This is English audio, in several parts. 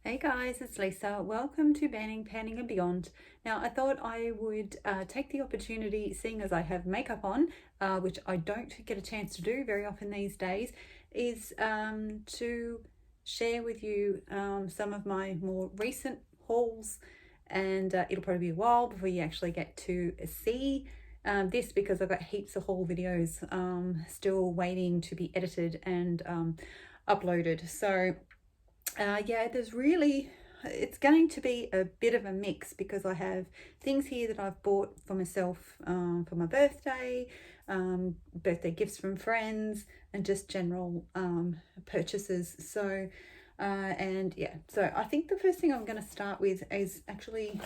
Hey guys, it's Lisa. Welcome to Banning, Panning and Beyond. Now, I thought I would take the opportunity, seeing as I have makeup on, which I don't get a chance to do very often these days, is to share with you some of my more recent hauls. And it'll probably be a while before you actually get to see this, because I've got heaps of haul videos still waiting to be edited and uploaded. So yeah, it's going to be a bit of a mix, because I have things here that I've bought for myself for my birthday, birthday gifts from friends, and just general purchases. So, and yeah, so I think the first thing I'm going to start with is actually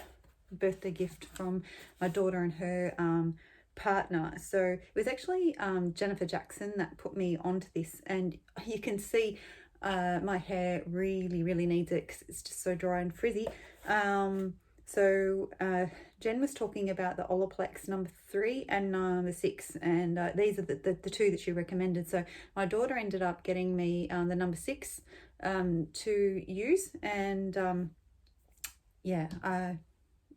a birthday gift from my daughter and her partner. So it was actually Jennifer Jackson that put me onto this, and you can see my hair really needs it because it's just so dry and frizzy. So Jen was talking about the Olaplex number 3 and number 6, and these are the two that she recommended. So my daughter ended up getting me the number 6 to use, and yeah,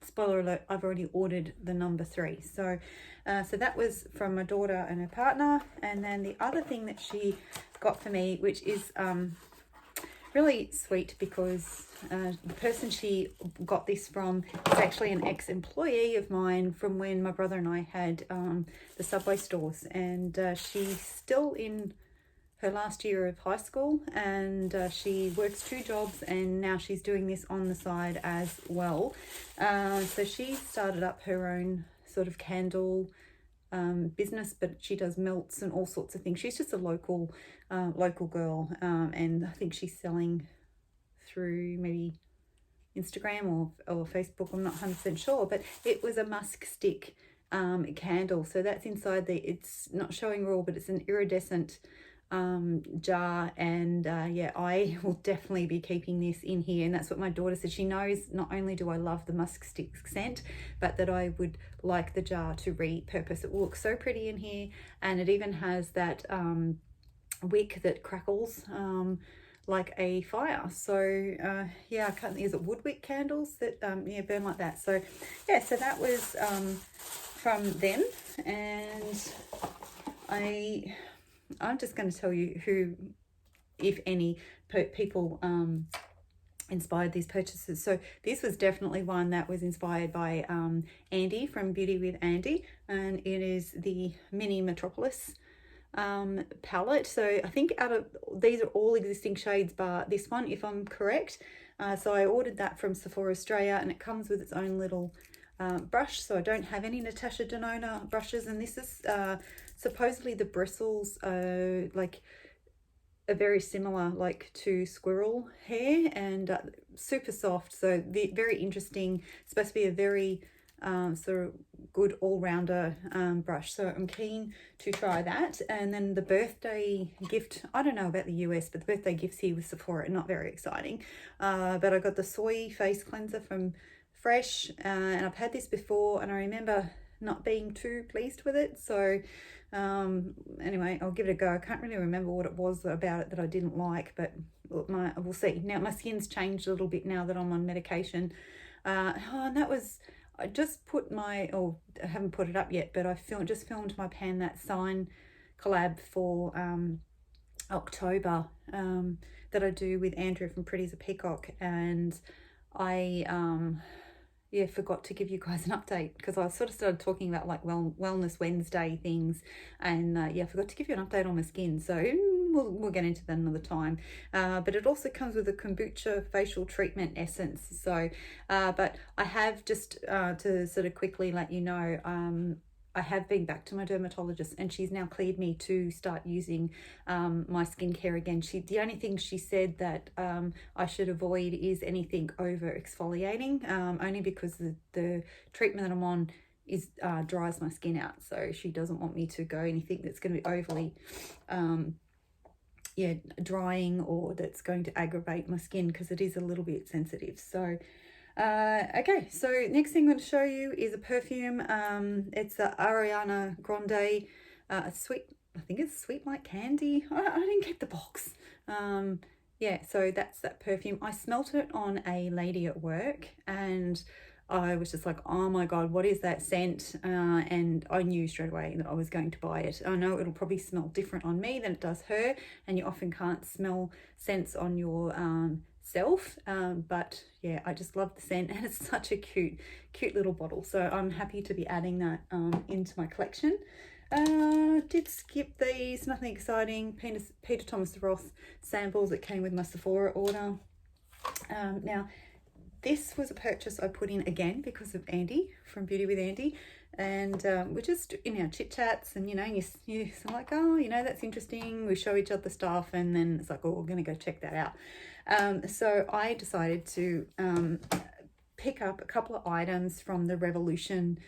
spoiler alert, I've already ordered the number 3. So so that was from my daughter and her partner. And then the other thing that she got for me, which is really sweet, because the person she got this from is actually an ex-employee of mine from when my brother and I had the Subway stores, and she's still in her last year of high school, and she works 2 jobs, and now she's doing this on the side as well. So she started up her own sort of candle business, but she does melts and all sorts of things. She's just a local girl, and I think she's selling through maybe Instagram or Facebook. I'm not 100% sure, but it was a musk stick candle. So that's inside it's not showing raw, but it's an iridescent jar, and yeah, I will definitely be keeping this in here. And that's what my daughter said. She knows not only do I love the musk stick scent, but that I would like the jar to repurpose. It will look so pretty in here, and it even has that wick that crackles like a fire. So yeah, I can't think, is it wood wick candles that yeah, burn like that? So yeah, so that was from them. And I'm just going to tell you who, if any, people inspired these purchases. So this was definitely one that was inspired by Andy from Beauty with Andy, and it is the Mini Metropolis palette. So I think out of these are all existing shades bar this one, if I'm correct. So I ordered that from Sephora Australia, and it comes with its own little brush. So I don't have any Natasha Denona brushes, and this is supposedly the bristles like are very similar, like to squirrel hair, and super soft. So very interesting. It's supposed to be a very sort of good all-rounder brush. So I'm keen to try that. And then the birthday gift, I don't know about the US, but the birthday gifts here with Sephora are not very exciting. But I got the Soy Face Cleanser from Fresh, and I've had this before, and I remember not being too pleased with it. So anyway, I'll give it a go. I can't really remember what it was about it that I didn't like, but we'll see. Now my skin's changed a little bit now that I'm on medication. And that was, I just put I haven't put it up yet, but I just filmed my Pan That Sign collab for October that I do with Andrew from Pretty as a Peacock, and I yeah, forgot to give you guys an update, because I sort of started talking about like Wellness Wednesday things, and yeah, I forgot to give you an update on my skin. So we'll get into that another time. But it also comes with a kombucha facial treatment essence. So, but I have just to sort of quickly let you know, I have been back to my dermatologist, and she's now cleared me to start using my skincare again. The only thing she said that I should avoid is anything over exfoliating, only because the treatment that I'm on is dries my skin out. So she doesn't want me to go anything that's going to be overly yeah, drying, or that's going to aggravate my skin, because it is a little bit sensitive. So okay, so next thing I'm going to show you is a perfume. It's the Ariana Grande sweet, I think it's Sweet Like Candy. I didn't get the box. yeah, so that's that perfume. I smelt it on a lady at work and I was just like, oh my God, what is that scent? And I knew straight away that I was going to buy it. I know it'll probably smell different on me than it does her, and you often can't smell scents on your self. But yeah, I just love the scent, and it's such a cute little bottle. So I'm happy to be adding that into my collection. Did skip these, nothing exciting. Peter Thomas Roth samples that came with my Sephora order. Now, this was a purchase I put in again because of Andy from Beauty with Andy, and we're just in our chit chats, and I'm like, oh, that's interesting. We show each other stuff, and then it's like, oh, we're gonna go check that out. So I decided to pick up a couple of items from the Revolution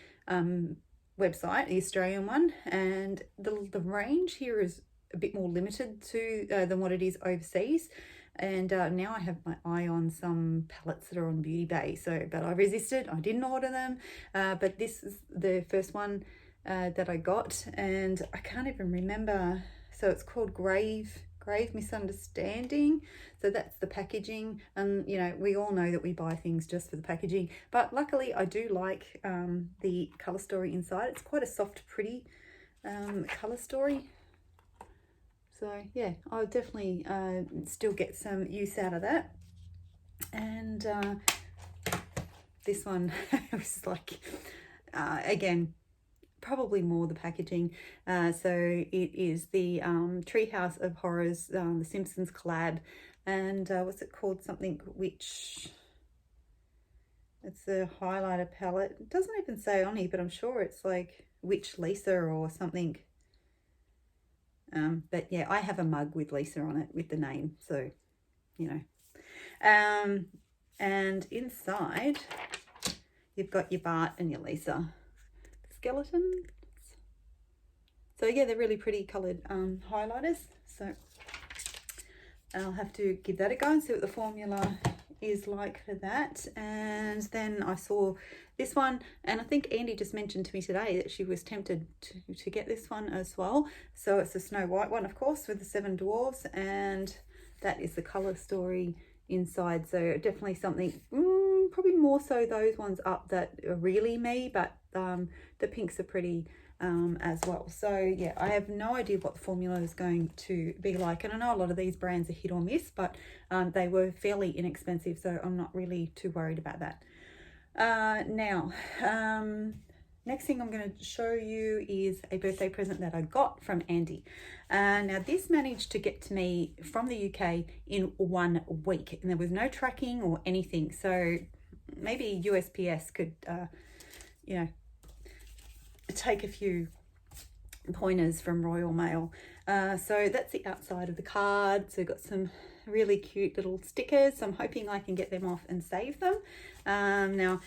website, the Australian one, and the range here is a bit more limited to than what it is overseas. And now I have my eye on some palettes that are on Beauty Bay. But I resisted. I didn't order them. But this is the first one that I got, and I can't even remember. So it's called Grave Misunderstanding. So that's the packaging. And we all know that we buy things just for the packaging. But luckily, I do like the color story inside. It's quite a soft, pretty color story. So yeah, I'll definitely still get some use out of that. And this one was like, again, probably more the packaging. So it is the Treehouse of Horrors, the Simpsons collab. And what's it called? Something which... It's a highlighter palette. It doesn't even say on here, but I'm sure it's like Witch Lisa or something. But yeah, I have a mug with Lisa on it with the name, so and inside you've got your Bart and your Lisa skeletons. So yeah, they're really pretty coloured highlighters. So I'll have to give that a go and see what the formula is like for that. And then I saw this one, and I think Andy just mentioned to me today that she was tempted to get this one as well. So it's a Snow White one, of course, with the 7 dwarfs, and that is the color story inside. So definitely something, probably more so those ones up that are really me, but the pinks are pretty as well. So yeah, I have no idea what the formula is going to be like, and I know a lot of these brands are hit or miss, but they were fairly inexpensive, so I'm not really too worried about that. Now, next thing I'm going to show you is a birthday present that I got from Andy. Now this managed to get to me from the UK in 1 week, and there was no tracking or anything, so maybe USPS could take a few pointers from Royal Mail. So that's the outside of the card. So got some really cute little stickers. So I'm hoping I can get them off and save them. Now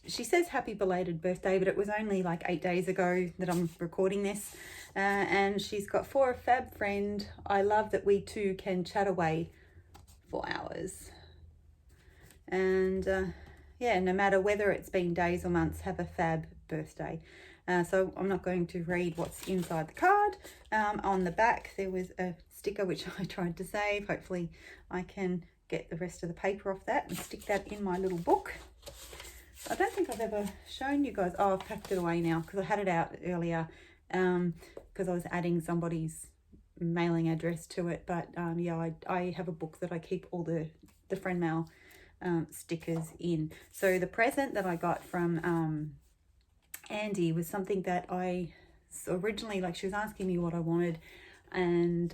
she says happy belated birthday, but it was only like 8 days ago that I'm recording this. And she's got, for a fab friend, I love that we two can chat away for hours. And yeah, no matter whether it's been days or months, have a fab birthday. So I'm not going to read what's inside the card. On the back there was a sticker which I tried to save. Hopefully I can get the rest of the paper off that and stick that in my little book. I don't think I've ever shown you guys. Oh, I've packed it away now because I had it out earlier because I was adding somebody's mailing address to it. But yeah, I have a book that I keep all the friend mail stickers in. So the present that I got from Andy was something that I originally, like, she was asking me what I wanted, and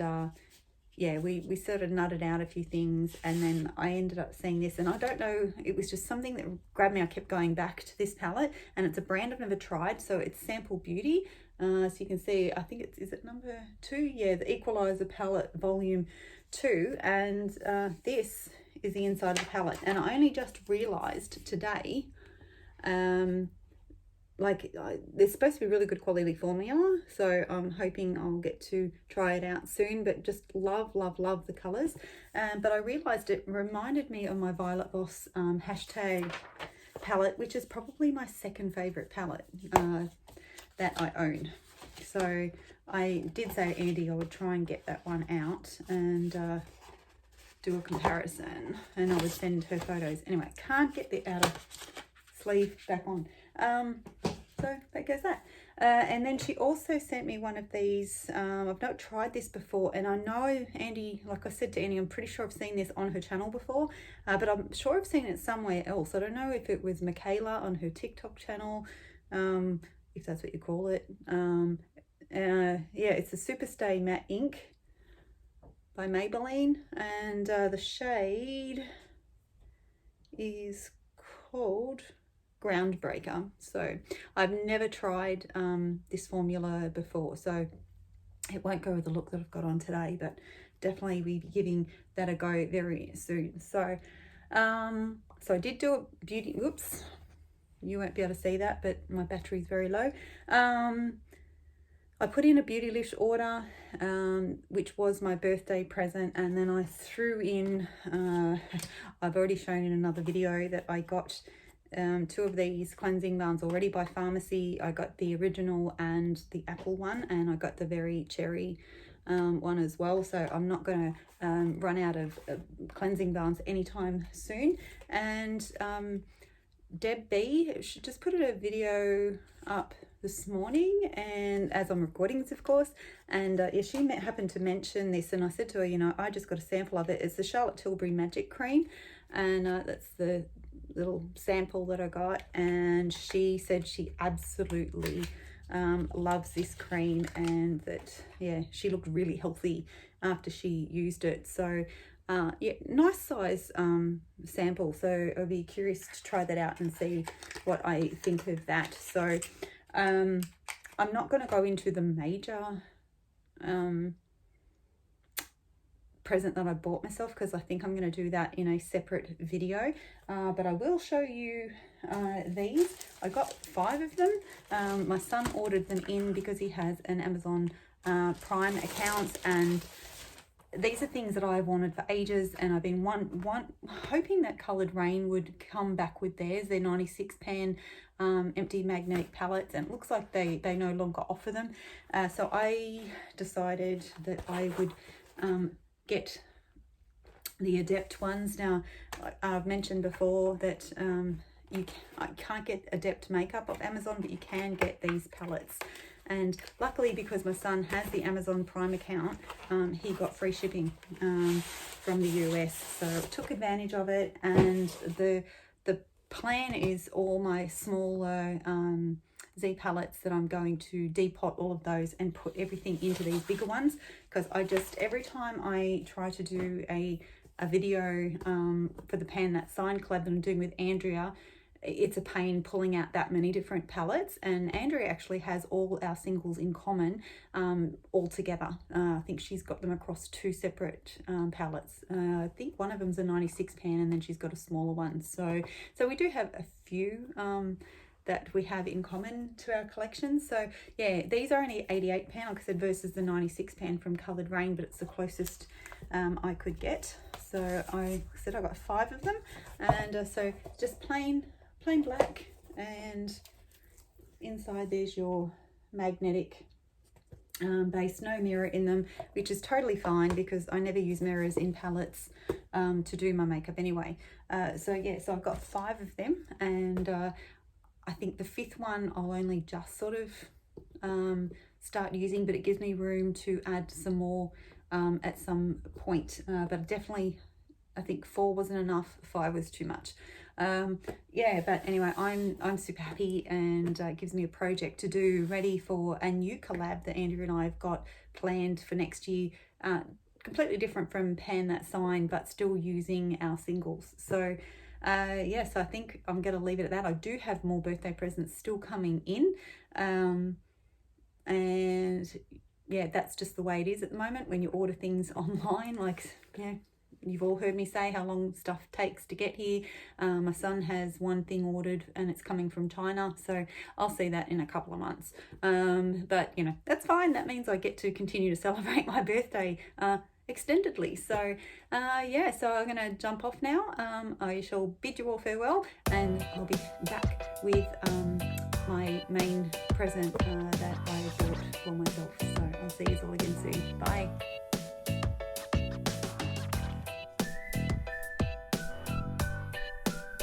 yeah, we sort of nutted out a few things, and then I ended up seeing this, and I don't know, it was just something that grabbed me. I kept going back to this palette, and it's a brand I've never tried. So it's Sample Beauty. So you can see, I think is it number 2? Yeah, the Equalizer palette volume 2, and this is the inside of the palette. And I only just realized today like there's supposed to be really good quality formula, so I'm hoping I'll get to try it out soon. But just love the colors. But I realized it reminded me of my Violet Voss hashtag palette, which is probably my second favorite palette that I own. So I did say to Andy I would try and get that one out, and do a comparison, and I would send her photos. Anyway, can't get the outer sleeve back on. So that goes that. And then she also sent me one of these. I've not tried this before, and I know Andy, like I said to Andy, I'm pretty sure I've seen this on her channel before, but I'm sure I've seen it somewhere else. I don't know if it was Michaela on her TikTok channel, if that's what you call it. Yeah, it's a Superstay Matte Ink by Maybelline, and the shade is called Groundbreaker. So I've never tried this formula before, so it won't go with the look that I've got on today, but definitely be giving that a go very soon. So so I did do a beauty, whoops, you won't be able to see that, but my battery's very low. I put in a Beautylish order, which was my birthday present, and then I threw in, I've already shown in another video that I got 2 of these cleansing balms already by Pharmacy. I got the original and the apple one, and I got the very cherry one as well. So I'm not going to run out of cleansing balms anytime soon. And Deb B, she just put a video up this morning, and as I'm recording this, of course, and yeah, she happened to mention this, and I said to her, you know, I just got a sample of it. It's the Charlotte Tilbury Magic Cream, and that's the little sample that I got, and she said she absolutely loves this cream, and that, yeah, she looked really healthy after she used it. So yeah, nice size sample, so I'll be curious to try that out and see what I think of that. So I'm not going to go into the major present that I bought myself, because I think I'm going to do that in a separate video, but I will show you these. I got 5 of them. My son ordered them in because he has an Amazon Prime account, and these are things that I wanted for ages, and I've been hoping that Coloured Rain would come back with theirs. They're 96 pan empty magnetic palettes, and it looks like they no longer offer them. So I decided that I would get the Adept ones. Now, I've mentioned before that I can't get Adept makeup off Amazon, but you can get these palettes. And luckily, because my son has the Amazon Prime account, he got free shipping from the US, so I took advantage of it. And the plan is all my smaller Z palettes that I'm going to depot all of those and put everything into these bigger ones, because I just, every time I try to do a video for the Pan That Sign collab that I'm doing with Andrea, it's a pain pulling out that many different palettes, and Andrea actually has all our singles in common all together. I think she's got them across 2 separate palettes. I think one of them's a 96 pan, and then she's got a smaller one. So we do have a few that we have in common to our collection. So yeah, these are only 88 pan, like I said, versus the 96 pan from Coloured Rain, but it's the closest I could get. So I said I got 5 of them, and so just plain black, and inside there's your magnetic base, no mirror in them, which is totally fine because I never use mirrors in palettes to do my makeup anyway. So yeah, so I've got 5 of them, and I think the 5th one I'll only just sort of start using, but it gives me room to add some more at some point, but definitely I think 4 wasn't enough, 5 was too much. Yeah, but anyway, I'm super happy, and it gives me a project to do ready for a new collab that Andrew and I have got planned for next year, completely different from Pan That Sign, but still using our singles. So yeah, so I think I'm going to leave it at that. I do have more birthday presents still coming in, and yeah, that's just the way it is at the moment when you order things online. Like, yeah, you've all heard me say how long stuff takes to get here. My son has one thing ordered and it's coming from China, so I'll see that in a couple of months. But you know, that's fine. That means I get to continue to celebrate my birthday extendedly. So yeah, so I'm gonna jump off now. I shall bid you all farewell, and I'll be back with my main present that I bought for myself. So I'll see you all again soon. Bye.